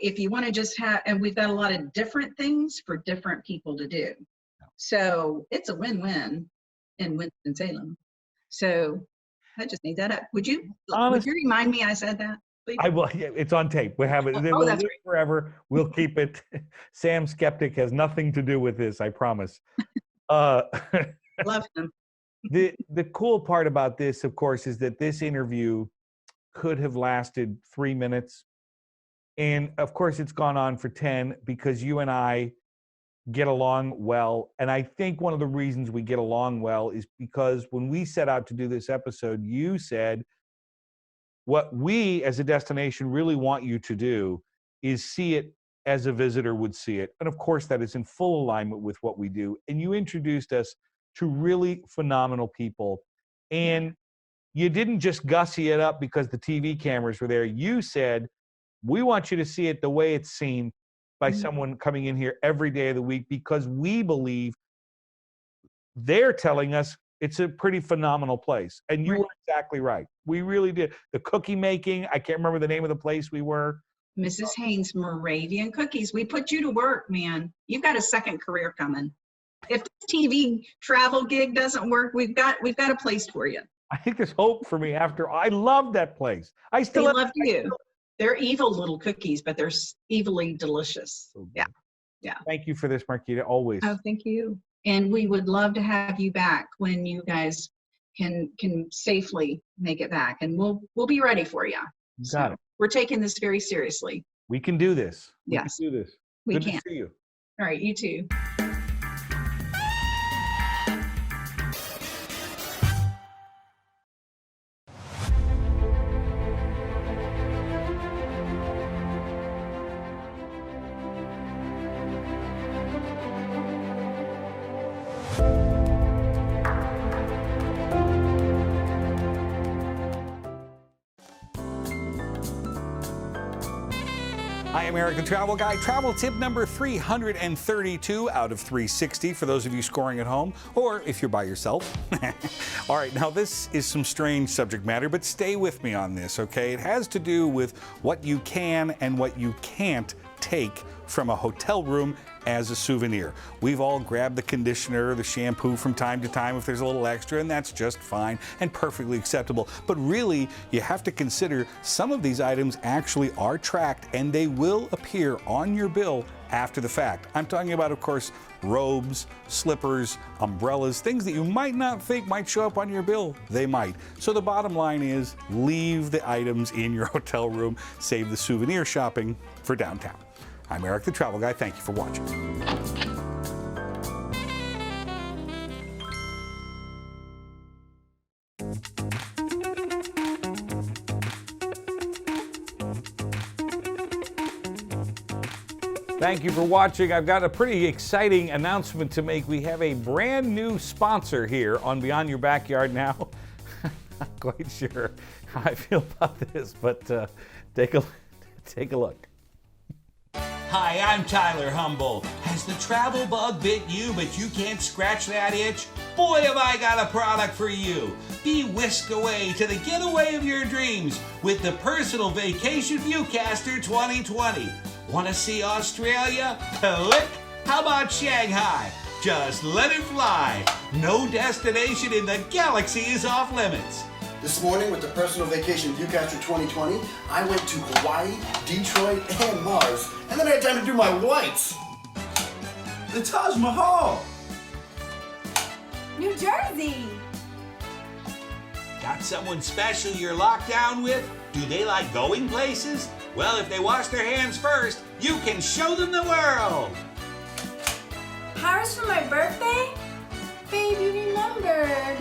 If you want to just and we've got a lot of different things for different people to do. So it's a win-win in Winston-Salem. So I just made that up. Would you remind me I said that, please? I will. Yeah, it's on tape. We have it. We'll live forever. We'll keep it. Sam Skeptic has nothing to do with this, I promise. Love him. The cool part about this, of course, is that this interview could have lasted 3 minutes. And of course, it's gone on for 10 because you and I get along well. And I think one of the reasons we get along well is because when we set out to do this episode, you said, what we as a destination really want you to do is see it as a visitor would see it. And of course, that is in full alignment with what we do. And you introduced us to really phenomenal people. And you didn't just gussy it up because the TV cameras were there. You said, we want you to see it the way it's seen by someone coming in here every day of the week because we believe they're telling us it's a pretty phenomenal place. And you were exactly right. We really did. The cookie making, I can't remember the name of the place we were. Mrs. Haynes' Moravian Cookies. We put you to work, man. You've got a second career coming. If the TV travel gig doesn't work, we've got a place for you. I think there's hope for me after. I love that place. They love you. They're evil little cookies, but they're evilly delicious. Yeah. Yeah. Thank you for this, Marquita, always. Oh, thank you. And we would love to have you back when you guys can safely make it back, and we'll be ready for you. Got it. We're taking this very seriously. We can do this. We Yes, can do this. we Good can. to see you. All right, you too. I am Erik the Travel Guy. Travel tip number 332 out of 360 for those of you scoring at home, or if you're by yourself. All right, now this is some strange subject matter, but stay with me on this, okay? It has to do with what you can and what you can't take from a hotel room as a souvenir. We've all grabbed the conditioner, the shampoo from time to time if there's a little extra, and that's just fine and perfectly acceptable. But really, you have to consider some of these items actually are tracked and they will appear on your bill after the fact. I'm talking about, of course, robes, slippers, umbrellas, things that you might not think might show up on your bill. They might. So the bottom line is leave the items in your hotel room, save the souvenir shopping for downtown. I'm Erik the Travel Guy. Thank you for watching. Thank you for watching. I've got a pretty exciting announcement to make. We have a brand new sponsor here on Beyond Your Backyard now. Not quite sure how I feel about this, but take a look. Hi, I'm Tyler Humboldt. Has the travel bug bit you, but you can't scratch that itch? Boy, have I got a product for you. Be whisked away to the getaway of your dreams with the Personal Vacation Viewcaster 2020. Want to see Australia? Click. How about Shanghai? Just let it fly. No destination in the galaxy is off limits. This morning with the Personal Vacation Viewcaster 2020, I went to Hawaii, Detroit, and Mars, and then I had time to do my whites. The Taj Mahal. New Jersey. Got someone special you're locked down with? Do they like going places? Well, if they wash their hands first, you can show them the world. Paris for my birthday? Babe, you remembered.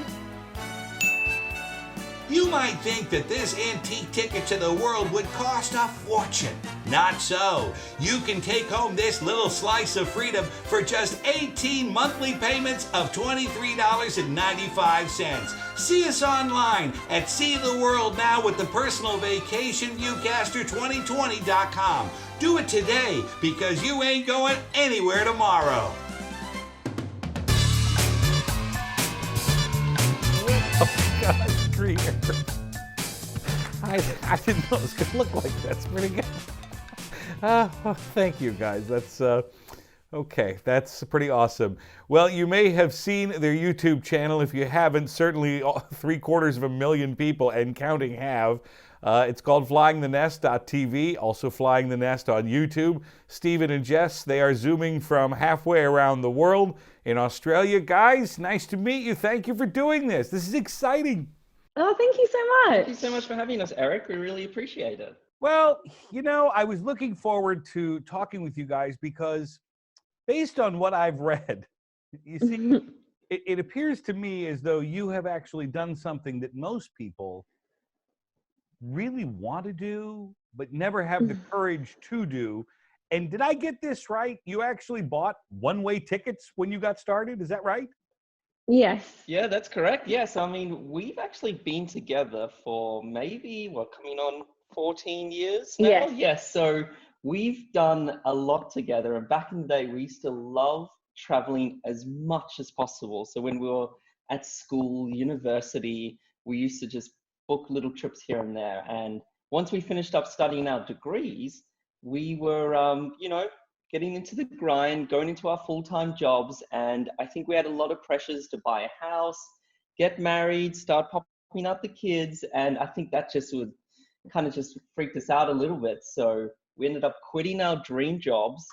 You might think that this antique ticket to the world would cost a fortune. Not so. You can take home this little slice of freedom for just 18 monthly payments of $23.95. See us online at See the World Now with the Personal Vacation Viewcaster 2020.com. Do it today because you ain't going anywhere tomorrow. Oh, God. I didn't know it was going to look like that. It's pretty good. Thank you, guys. That's okay. That's pretty awesome. Well, you may have seen their YouTube channel. If you haven't, certainly 750,000 people and counting have. It's called FlyingTheNest.tv, also Flying the Nest on YouTube. Stephen and Jess, they are zooming from halfway around the world in Australia. Guys, nice to meet you. Thank you for doing this. This is exciting. Oh, thank you so much. Thank you so much for having us, Erik. We really appreciate it. Well, you know, I was looking forward to talking with you guys because based on what I've read, you see, it appears to me as though you have actually done something that most people really want to do, but never have the courage to do. And did I get this right? You actually bought one-way tickets when you got started? Is that right? Yes. Yeah, that's correct. Yes, I mean, we've actually been together for maybe, coming on 14 years now? Yes. Yes, so we've done a lot together. And back in the day, we used to love traveling as much as possible. So when we were at school, university, we used to just book little trips here and there. And once we finished up studying our degrees, we were, getting into the grind, going into our full-time jobs. And I think we had a lot of pressures to buy a house, get married, start popping out the kids. And I think that just would kind of just freaked us out a little bit. So we ended up quitting our dream jobs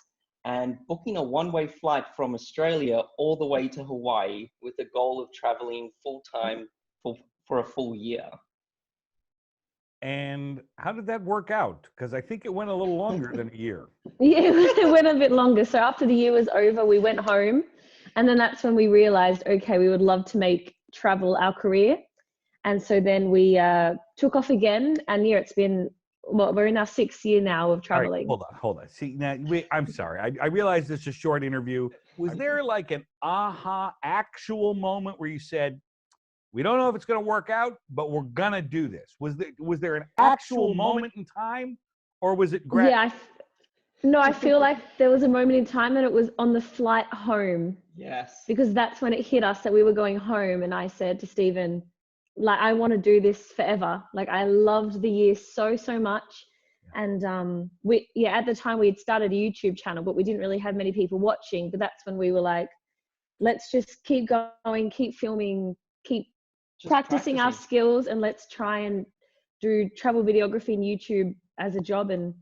and booking a one-way flight from Australia all the way to Hawaii with the goal of traveling full-time for a full year. And how did that work out? Because I think it went a little longer than a year. Yeah, it went a bit longer. So after the year was over, we went home. And then that's when we realized, okay, we would love to make travel our career. And so then we took off again. And yeah, it's been, we're in our 6th year now of traveling. All right, hold on. See, now, I'm sorry. I realize this is a short interview. Was there like an actual moment where you said, we don't know if it's going to work out, but we're going to do this? Was there an actual moment in time, or was it gradual? Yeah, I feel like there was a moment in time, and it was on the flight home. Yes. Because that's when it hit us that we were going home, and I said to Stephen, like, I want to do this forever. Like, I loved the year so much. And at the time we had started a YouTube channel, but we didn't really have many people watching. But that's when we were like, let's just keep going, keep filming, keep practicing our skills, and let's try and do travel videography and YouTube as a job. And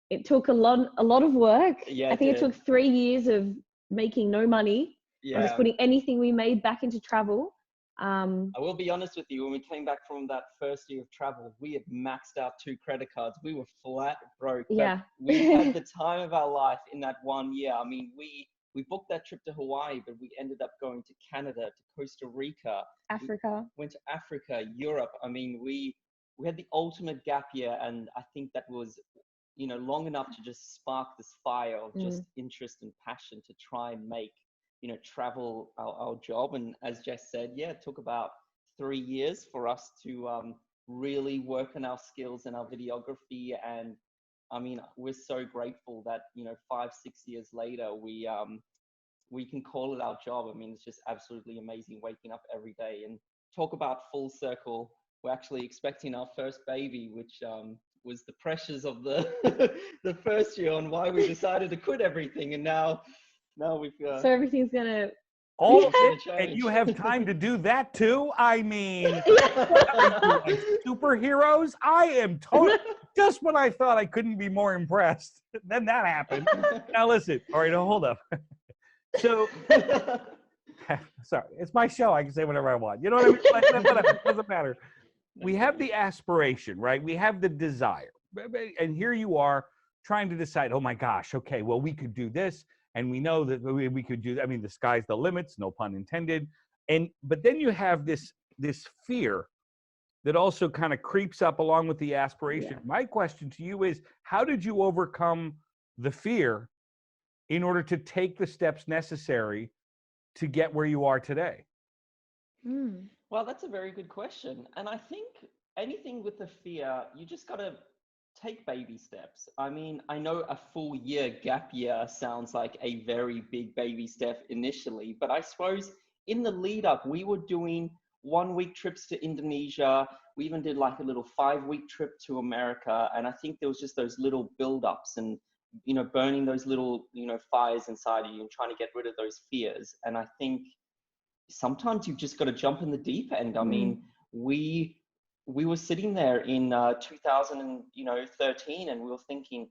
it took a lot of work. Yeah, I think it took 3 years of making no money and just putting anything we made back into travel. I will be honest with you, when we came back from that first year of travel, we had maxed out 2 credit cards. We were flat broke. Yeah. We had the time of our life in that 1 year. I mean, we booked that trip to Hawaii, but we ended up going to Canada, to Costa Rica, Africa. We went to Africa, Europe. I mean, we had the ultimate gap year, and I think that was, long enough to just spark this fire of just interest and passion to try and make, travel our job. And as Jess said, it took about 3 years for us to really work on our skills and our videography. And I mean, we're so grateful that, 5-6 years later, we can call it our job. I mean, it's just absolutely amazing waking up every day. And talk about full circle. We're actually expecting our first baby, which was the pressures of the the first year on why we decided to quit everything. And now we've so everything's gonna all of it, and you have time to do that too. I mean, superheroes. I am totally just when I thought I couldn't be more impressed. Then that happened. Now listen. All right, now hold up. So, sorry, it's my show. I can say whatever I want. You know what I mean? Like, whatever, it doesn't matter. We have the aspiration, right? We have the desire. And here you are trying to decide, oh my gosh, okay, well, we could do this. And we know that we could do, I mean, the sky's the limits, no pun intended. But then you have this fear that also kind of creeps up along with the aspiration. Yeah. My question to you is, how did you overcome the fear in order to take the steps necessary to get where you are today? Well, that's a very good question. And I think anything with the fear, you just got to take baby steps. I mean, I know a full year gap year sounds like a very big baby step initially, but I suppose in the lead up, we were doing 1-week trips to Indonesia. We even did like a little 5-week trip to America. And I think there was just those little build-ups and, burning those little, fires inside of you and trying to get rid of those fears. And I think sometimes you've just got to jump in the deep end. I mean, we were sitting there in 2013 and we were thinking,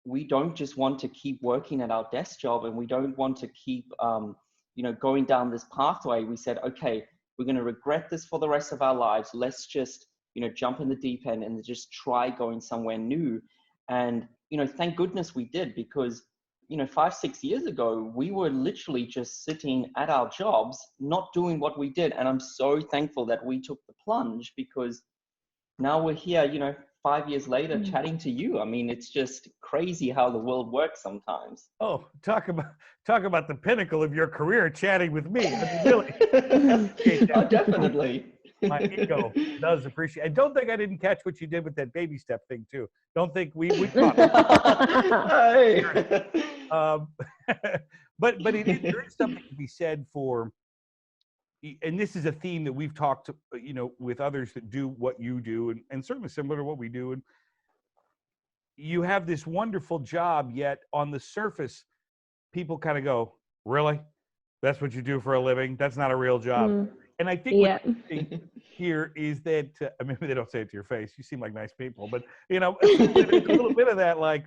we don't just want to keep working at our desk job and we don't want to keep, going down this pathway. We said, okay, we're going to regret this for the rest of our lives. Let's just, jump in the deep end and just try going somewhere new. And, thank goodness we did, because 5-6 years ago, we were literally just sitting at our jobs, not doing what we did. And I'm so thankful that we took the plunge, because now we're here, 5 years later, chatting to you. I mean, it's just crazy how the world works sometimes. Oh, talk about the pinnacle of your career, chatting with me. I mean, really. Oh, definitely. My ego does appreciate. I don't think I didn't catch what you did with that baby step thing too. Don't think we caught it. But there is something to be said for, and this is a theme that we've talked, with others that do what you do, and certainly similar to what we do. And you have this wonderful job, yet on the surface, people kind of go, "Really? That's what you do for a living? That's not a real job." And I think what you think here is that, maybe they don't say it to your face. You seem like nice people, but, there's a little bit of that, like,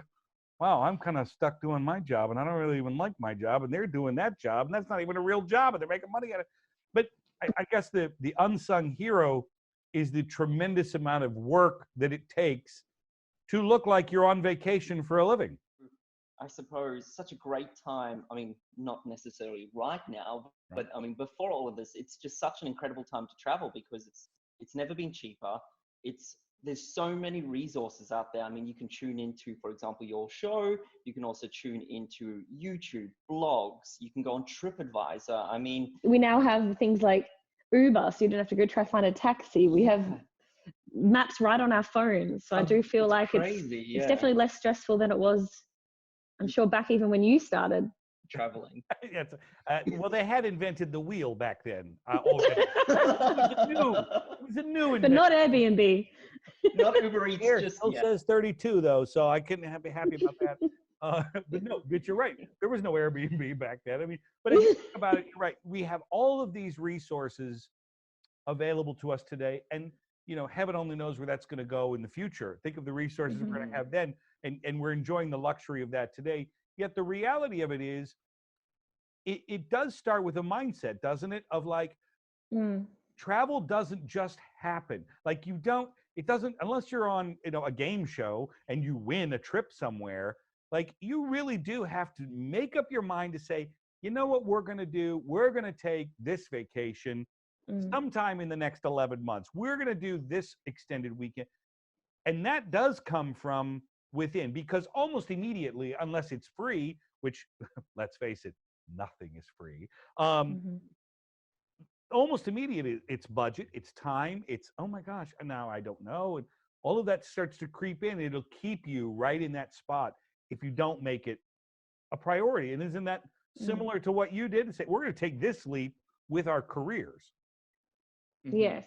wow, I'm kind of stuck doing my job and I don't really even like my job and they're doing that job and that's not even a real job and they're making money at it. But I guess the unsung hero is the tremendous amount of work that it takes to look like you're on vacation for a living. I suppose such a great time. I mean, not necessarily right now, but I mean, before all of this, it's just such an incredible time to travel because it's never been cheaper. There's so many resources out there. I mean, you can tune into, for example, your show. You can also tune into YouTube, blogs. You can go on TripAdvisor. I mean, we now have things like Uber, so you don't have to go try to find a taxi. We have maps right on our phones. So I do feel like crazy, it's definitely less stressful than it was, I'm sure, back even when you started traveling. Yes. Well, they had invented the wheel back then already. It was a new invention. But not Airbnb. Not Uber Eats. Here, just still says 32 though, so I couldn't be happy about that. But no, but you're right. There was no Airbnb back then. I mean, but if you think about it, you're right. We have all of these resources available to us today, and you know, heaven only knows where that's going to go in the future. Think of the resources we're going to have then, and we're enjoying the luxury of that today. Yet the reality of it is, it does start with a mindset, doesn't it? Of like, travel doesn't just happen. Like it doesn't, unless you're on, you know, a game show and you win a trip somewhere, like you really do have to make up your mind to say, you know what we're going to do? We're going to take this vacation sometime in the next 11 months. We're going to do this extended weekend. And that does come from within, because almost immediately, unless it's free, which let's face it, nothing is free. Almost immediately, it's budget, it's time, it's, oh my gosh, now I don't know. And all of that starts to creep in. It'll keep you right in that spot if you don't make it a priority. And isn't that similar to what you did? To say, we're going to take this leap with our careers. Yes.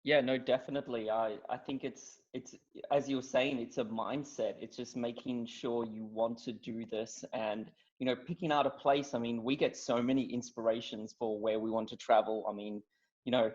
Yeah, no, definitely. I think it's as you were saying, it's a mindset. It's just making sure you want to do this and, you know, picking out a place. I mean, we get so many inspirations for where we want to travel. I mean, you know,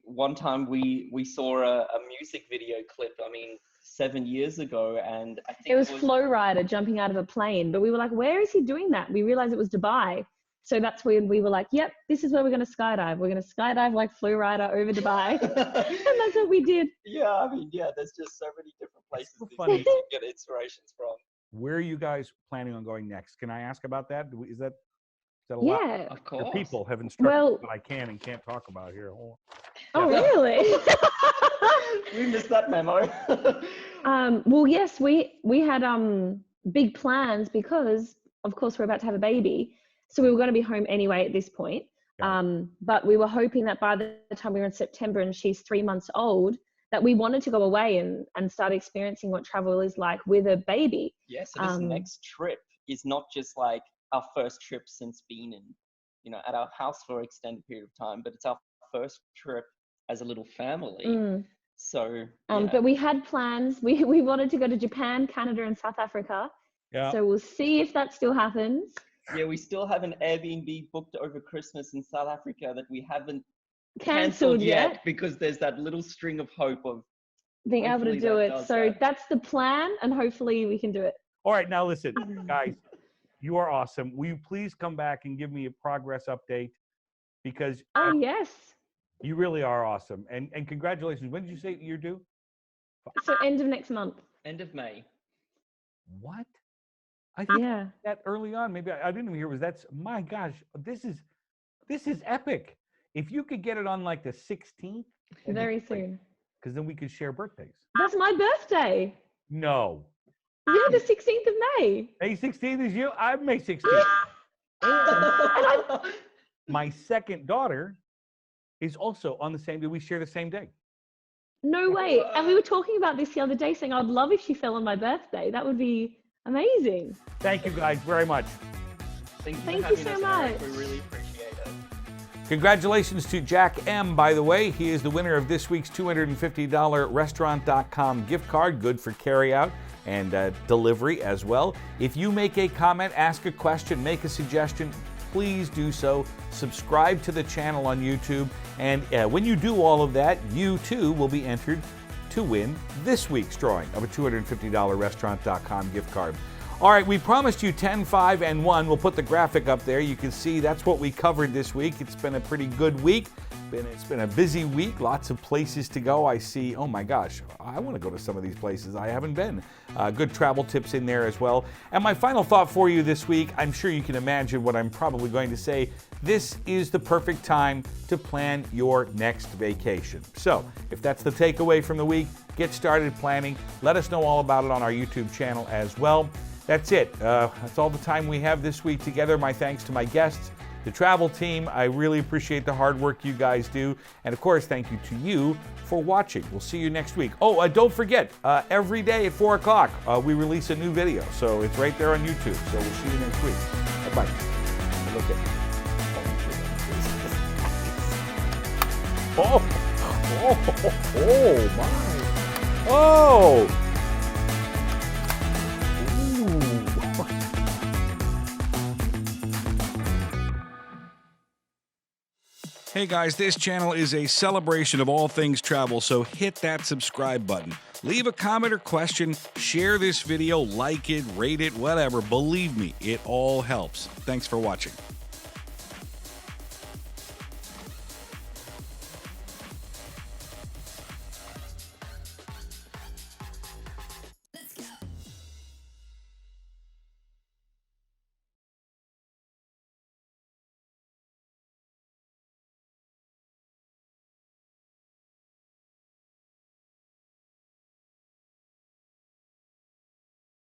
one time we saw a music video clip, I mean, 7 years ago, and I think it was Flow Rider jumping out of a plane, but we were like, where is he doing that? We realized it was Dubai. So that's when we were like, yep, this is where we're going to skydive. We're going to skydive like Flow Rider over Dubai. And that's what we did. Yeah, I mean, yeah, there's just so many different places so these days to get inspirations from. Where are you guys planning on going next? Can I ask about that? Is that a lot? Yeah, of course. The people have instructed what I can and can't talk about here. Oh, really? We missed that memo. Well, yes, we had big plans because, of course, we're about to have a baby. So we were going to be home anyway at this point. But we were hoping that by the time we were in September and she's 3 months old, that we wanted to go away and start experiencing what travel is like with a baby. Yes, so this next trip is not just like our first trip since being in, you know, at our house for an extended period of time, but it's our first trip as a little family. So, but we had plans. We wanted to go to Japan, Canada, and South Africa. Yeah. So we'll see if that still happens. Yeah, we still have an Airbnb booked over Christmas in South Africa that we haven't cancelled yet because there's that little string of hope of being able to do it. So that's the plan, and hopefully we can do it. All right, now listen, guys, you are awesome. Will you please come back and give me a progress update? Because yes, you really are awesome. And congratulations. When did you say you're due? So end of next month. End of May. What? I thought that early on. Maybe I didn't even hear. My gosh, this is epic. If you could get it on like the 16th. Very soon. Because then we could share birthdays. That's my birthday. No. Yeah, the 16th of May. May 16th is you? I'm May 16th. My second daughter is also on the same day. We share the same day. No way. And we were talking about this the other day, saying I'd love if she fell on my birthday. That would be amazing. Thank you guys very much. Thank you so much. We really appreciate it. Congratulations to Jack M., by the way. He is the winner of this week's $250 Restaurant.com gift card, good for carryout and delivery as well. If you make a comment, ask a question, make a suggestion, please do so. Subscribe to the channel on YouTube. And when you do all of that, you too will be entered to win this week's drawing of a $250 Restaurant.com gift card. All right, we promised you 10, 5, and 1. We'll put the graphic up there. You can see that's what we covered this week. It's been a pretty good week. It's been a busy week, lots of places to go. I see, oh my gosh, I want to go to some of these places I haven't been. Good travel tips in there as well. And my final thought for you this week, I'm sure you can imagine what I'm probably going to say. This is the perfect time to plan your next vacation. So if that's the takeaway from the week, get started planning. Let us know all about it on our YouTube channel as well. That's it. That's all the time we have this week together. My thanks to my guests, the travel team. I really appreciate the hard work you guys do. And of course, thank you to you for watching. We'll see you next week. Oh, don't forget, every day at 4 o'clock, we release a new video. So it's right there on YouTube. So we'll see you next week. Bye-bye. Look at oh my. Oh. Hey guys, this channel is a celebration of all things travel, so hit that subscribe button. Leave a comment or question, share this video, like it, rate it, whatever. Believe me, it all helps. Thanks for watching.